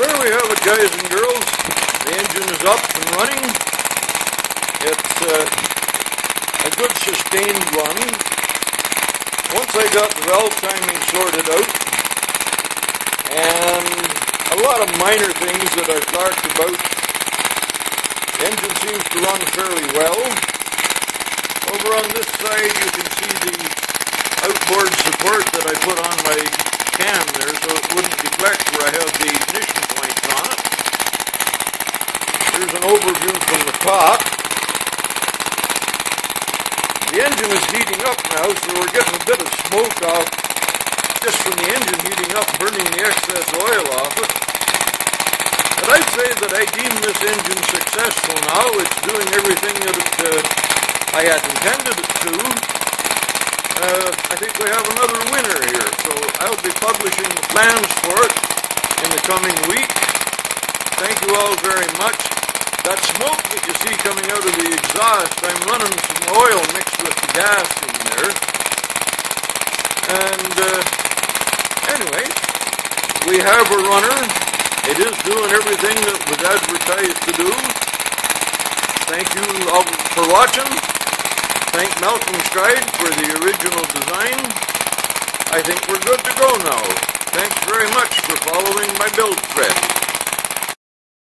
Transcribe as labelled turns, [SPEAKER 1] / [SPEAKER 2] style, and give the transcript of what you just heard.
[SPEAKER 1] There we have it, guys and girls. The engine is up and running. It's a good sustained run. Once I got the valve timing sorted out, and a lot of minor things that I've talked about, the engine seems to run fairly well. Over on this side you can see the outboard support that I put on my cam there so it wouldn't deflect where I have the ignition points on it. Here's an overview from the top. The engine is heating up now, so we're getting a bit of smoke off just from the engine heating up, burning the excess oil off it. But I'd say that I deem this engine successful now. It's doing everything that I had intended it to. I think we have another winner here, so I'll be publishing the plans for it in the coming week. Thank you all very much. That smoke that you see coming out of the exhaust, I'm running some oil mixed with the gas in there. And anyway, we have a runner. It is doing everything that was advertised to do. Thank you all for watching. Thank Malcolm Stride for the original design. I think we're good to go now. Thanks very much for following my build thread.